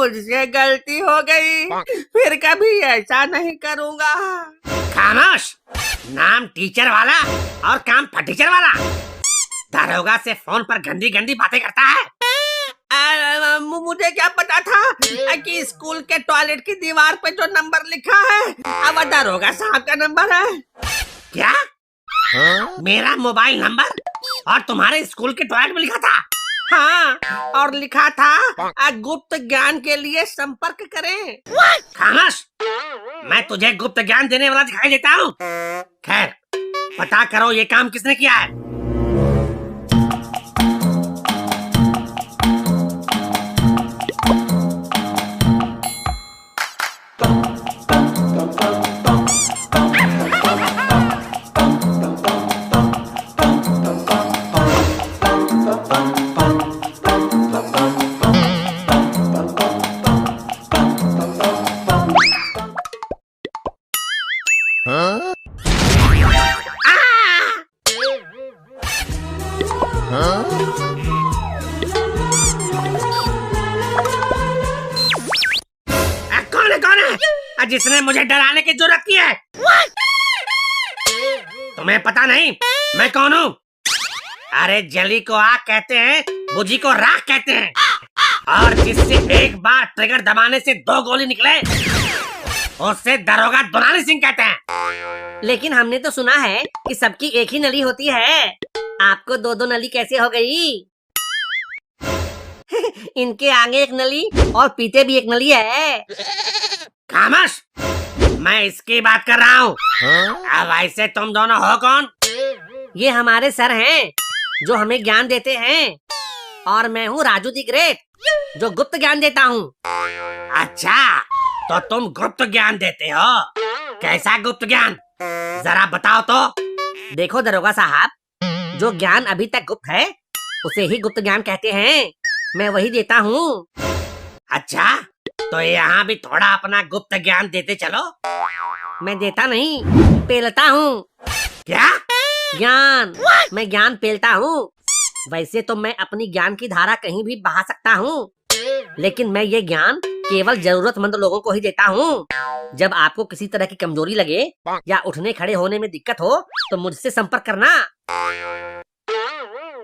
मुझसे गलती हो गई, फिर कभी ऐसा नहीं करूँगा। खामोश। नाम टीचर वाला और काम फटीचर वाला। दारोगा से फोन पर गंदी गंदी बातें करता है। मुझे क्या पता था कि स्कूल के टॉयलेट की दीवार पे जो नंबर लिखा है अब दारोगा साहब का नंबर है। क्या? मेरा मोबाइल नंबर और तुम्हारे स्कूल के टॉयलेट में लिखा था? हाँ, और लिखा था गुप्त ज्ञान के लिए संपर्क करें। खामोश। मैं तुझे गुप्त ज्ञान देने वाला दिखाई देता हूँ। खैर, पता करो ये काम किसने किया है। कौन है जिसने मुझे डराने की जरूरत की है? तुम्हें पता नहीं मैं कौन हूँ? अरे जली को आग कहते हैं, बुझी को राख कहते हैं, और जिससे एक बार ट्रिगर दबाने से 2 गोली निकले उससे दरोगा दुलारी सिंह कहते हैं। लेकिन हमने तो सुना है कि सबकी एक ही नली होती है, आपको 2-2 नली कैसे हो गई? इनके आगे एक नली और पीछे भी एक नली है। खामोश। मैं इसकी बात कर रहा हूँ। अब ऐसे तुम दोनों हो कौन? ये हमारे सर हैं जो हमें ज्ञान देते हैं, और मैं हूँ राजू दी ग्रेट जो गुप्त ज्ञान देता हूँ। अच्छा, तो तुम गुप्त ज्ञान देते हो? कैसा गुप्त ज्ञान, जरा बताओ तो। देखो दरोगा साहब, जो ज्ञान अभी तक गुप्त है उसे ही गुप्त ज्ञान कहते हैं। मैं वही देता हूँ। अच्छा, तो यहाँ भी थोड़ा अपना गुप्त ज्ञान देते चलो। मैं देता नहीं, पेलता हूँ। क्या? ज्ञान। मैं ज्ञान पेलता हूँ। वैसे तो मैं अपनी ज्ञान की धारा कहीं भी बहा सकता हूँ, लेकिन मैं ये ज्ञान केवल जरूरतमंद लोगों को ही देता हूँ। जब आपको किसी तरह की कमजोरी लगे या उठने खड़े होने में दिक्कत हो तो मुझसे संपर्क करना।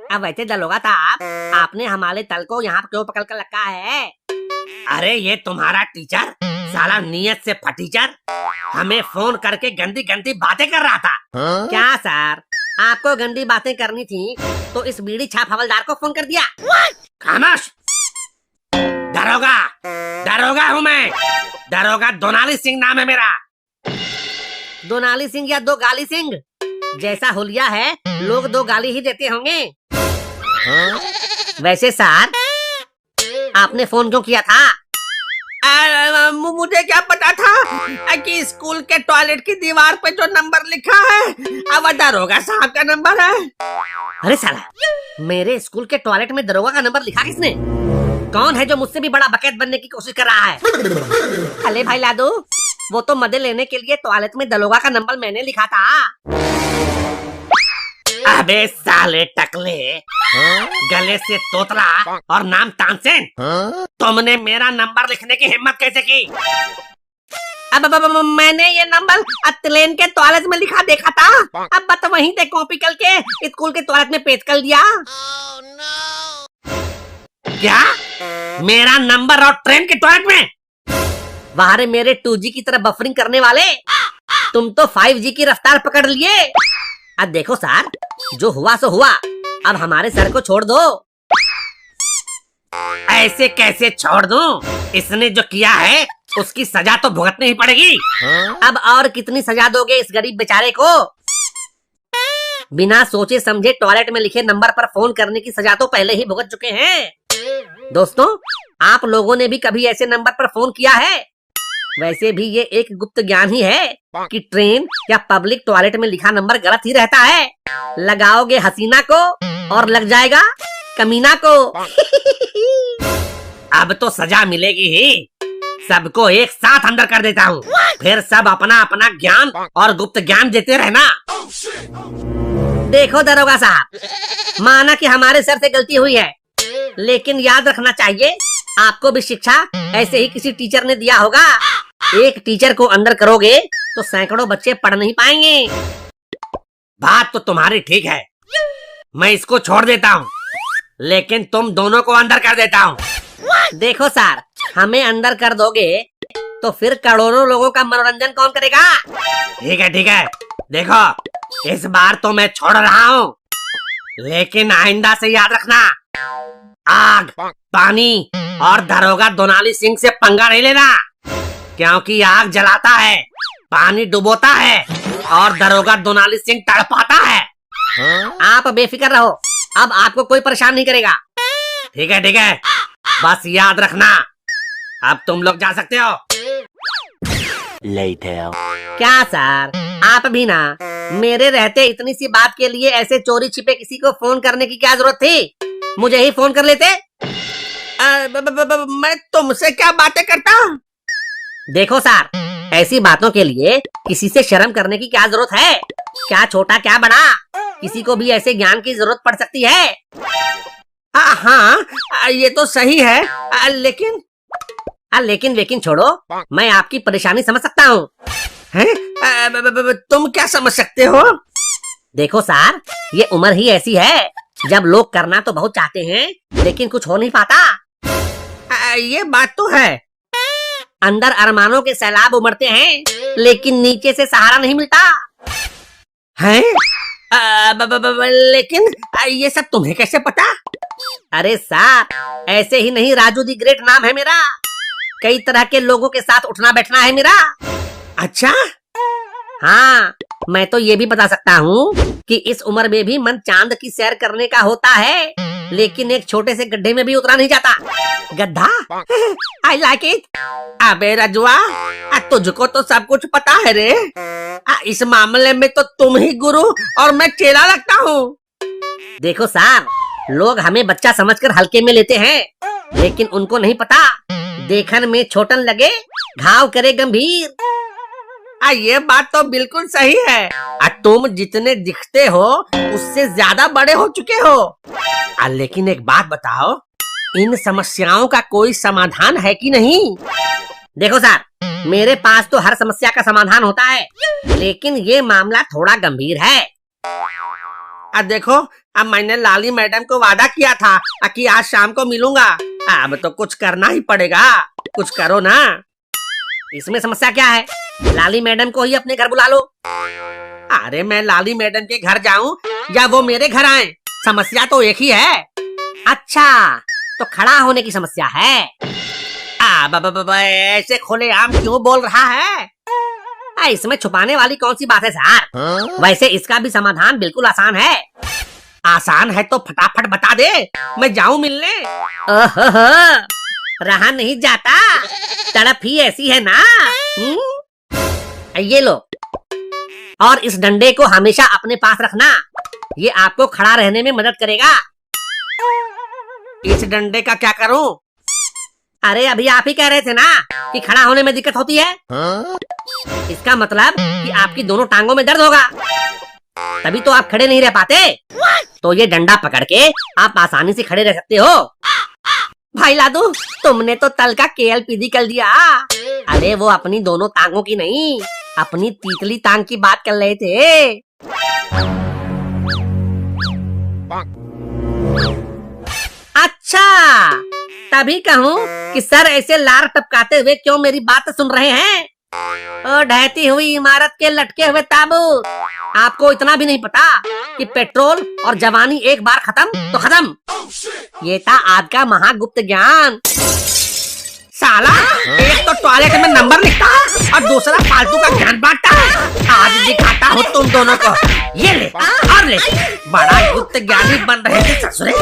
अब वैसे दरोगा साहब, आपने हमारे तल को यहाँ क्यों पकड़ कर रखा है? अरे ये तुम्हारा टीचर साला नियत से फटीचर हमें फोन करके गंदी गंदी बातें कर रहा था। क्या सर, आपको गंदी बातें करनी थी तो इस बीड़ी छाप हवलदार को फोन कर दिया। खामोश। दरोगा दरोगा हूँ मैं। दरोगा दोनाली सिंह नाम है मेरा। दोनाली सिंह या दो गाली सिंह, जैसा हुलिया है लोग 2 गाली ही देते होंगे। वैसे सर, आपने फोन क्यों किया था? मुझे क्या पता था कि स्कूल के टॉयलेट की दीवार पे जो नंबर लिखा है अब दरोगा साहब का नंबर है। अरे साला, मेरे स्कूल के टॉयलेट में दरोगा का नंबर लिखा किसने? कौन है जो मुझसे भी बड़ा बकैत बनने की कोशिश कर रहा है? अरे भाई लादू, वो तो मदद लेने के लिए टॉयलेट में दरोगा का नंबर मैंने लिखा था। अबे साले टकले, गले से तोतला और नाम तानसेन, तुमने मेरा नंबर लिखने की हिम्मत कैसे की? अब मैंने ये नंबर अतलेन के टॉयलेट में लिखा देखा था। अब बस वहीं से कॉपी करके स्कूल के टॉयलेट में पेस्ट कर दिया। क्या? मेरा नंबर और ट्रेन के टॉयलेट में? वाह रे मेरे 2G की तरह बफरिंग करने वाले, तुम तो 5G की रफ्तार पकड़ लिए। अब देखो सर, जो हुआ सो हुआ, अब हमारे सर को छोड़ दो। ऐसे कैसे छोड़ दूं? इसने जो किया है उसकी सजा तो भुगतनी ही पड़ेगी। अब और कितनी सजा दोगे इस गरीब बेचारे को? बिना सोचे समझे टॉयलेट में लिखे नंबर पर फोन करने की सजा तो पहले ही भुगत चुके हैं। दोस्तों, आप लोगों ने भी कभी ऐसे नंबर पर फोन किया है? वैसे भी ये एक गुप्त ज्ञान ही है कि ट्रेन या पब्लिक टॉयलेट में लिखा नंबर गलत ही रहता है। लगाओगे हसीना को और लग जाएगा कमीना को। अब तो सजा मिलेगी ही। सबको एक साथ अंदर कर देता हूँ, फिर सब अपना अपना ज्ञान और गुप्त ज्ञान देते रहना। देखो दरोगा साहब, माना कि हमारे सर से गलती हुई है, लेकिन याद रखना चाहिए आपको भी शिक्षा ऐसे ही किसी टीचर ने दिया होगा। एक टीचर को अंदर करोगे तो सैकड़ों बच्चे पढ़ नहीं पाएंगे। बात तो तुम्हारी ठीक है, मैं इसको छोड़ देता हूँ, लेकिन तुम दोनों को अंदर कर देता हूँ। देखो सर, हमें अंदर कर दोगे तो फिर करोड़ों लोगों का मनोरंजन कौन करेगा? ठीक है, देखो इस बार तो मैं छोड़ रहा हूँ, लेकिन आइंदा से याद रखना, आग, पानी और दरोगा दोनाली सिंह से पंगा नहीं लेना, क्योंकि आग जलाता है, पानी डुबोता है और दरोगा दोनाली सिंह तड़पाता है। आप बेफिक्र रहो, अब आपको कोई परेशान नहीं करेगा। ठीक है, बस याद रखना, अब तुम लोग जा सकते हो। क्या सर, आप भी ना मेरे रहते इतनी सी बात के लिए ऐसे चोरी छिपे किसी को फोन करने की क्या जरूरत थी? मुझे ही फोन कर लेते। मैं तुमसे क्या बातें करता हूँ? देखो सर, ऐसी बातों के लिए किसी से शर्म करने की क्या जरूरत है? क्या छोटा क्या बड़ा, किसी को भी ऐसे ज्ञान की जरूरत पड़ सकती है। हाँ, ये तो सही है, लेकिन छोड़ो, मैं आपकी परेशानी समझ सकता हूँ। तुम क्या समझ सकते हो? देखो सर, ये उम्र ही ऐसी है जब लोग करना तो बहुत चाहते हैं, लेकिन कुछ हो नहीं पाता। ये बात तो है। अंदर अरमानों के सैलाब उमड़ते हैं, लेकिन नीचे से सहारा नहीं मिलता है। लेकिन ये सब तुम्हें कैसे पता? अरे सर, ऐसे ही नहीं, राजू दी ग्रेट नाम है मेरा। कई तरह के लोगों के साथ उठना बैठना है मेरा। अच्छा? हाँ, मैं तो ये भी बता सकता हूँ कि इस उम्र में भी मन चांद की सैर करने का होता है, लेकिन एक छोटे से गड्ढे में भी उतरा नहीं जाता। गड्ढा? I like it। अबे रजुआ, तुझको तो सब कुछ पता है रे। इस मामले में तो तुम ही गुरु और मैं चेला लगता हूँ। देखो सर, लोग हमें बच्चा समझकर हल्के में लेते हैं, लेकिन उनको नहीं पता देखन में छोटन लगे, घाव करे गंभीर। ये बात तो बिल्कुल सही है। तुम जितने दिखते हो उससे ज्यादा बड़े हो चुके हो। लेकिन एक बात बताओ, इन समस्याओं का कोई समाधान है कि नहीं? देखो सर, मेरे पास तो हर समस्या का समाधान होता है, लेकिन ये मामला थोड़ा गंभीर है। देखो, अब मैंने लाली मैडम को वादा किया था कि आज शाम को मिलूंगा। अब तो कुछ करना ही पड़ेगा, कुछ करो ना। इसमें समस्या क्या है? लाली मैडम को ही अपने घर बुला लो। अरे मैं लाली मैडम के घर जाऊं या वो मेरे घर आए, समस्या तो एक ही है। अच्छा, तो खड़ा होने की समस्या है। ऐसे खुलेआम क्यों बोल रहा है? इसमें छुपाने वाली कौन सी बात है सर? वैसे इसका भी समाधान बिल्कुल आसान है। आसान है तो फटाफट बता दे, मैं जाऊं मिलने। रहा नहीं जाता, तड़प ही ऐसी है ना। ये लो, और इस डंडे को हमेशा अपने पास रखना, ये आपको खड़ा रहने में मदद करेगा। इस डंडे का क्या करूं? अरे अभी आप ही कह रहे थे ना कि खड़ा होने में दिक्कत होती है। इसका मतलब कि आपकी दोनों टांगों में दर्द होगा, तभी तो आप खड़े नहीं रह पाते। तो ये डंडा पकड़ के आप आसानी से खड़े रह सकते हो। भाई लादू, तुमने तो तल का KLPD कर दिया। अरे वो अपनी दोनों टांगों की नहीं, अपनी तीतली टांग की बात कर रहे थे। अच्छा, तभी कहूँ कि सर ऐसे लार टपकाते हुए क्यों मेरी बात सुन रहे हैं? ओ ढहती हुई इमारत के लटके हुए ताबूत, आपको इतना भी नहीं पता कि पेट्रोल और जवानी एक बार खत्म तो खत्म। ये था आज का महागुप्त ज्ञान। साला, एक तो टॉयलेट में नंबर लिखता है और दूसरा फालतू का ज्ञान बांटता है। आज दिखाता हूँ तुम दोनों को। ये ले और ले, बड़ा गुप्त ज्ञानी बन रहे थे ससुरे।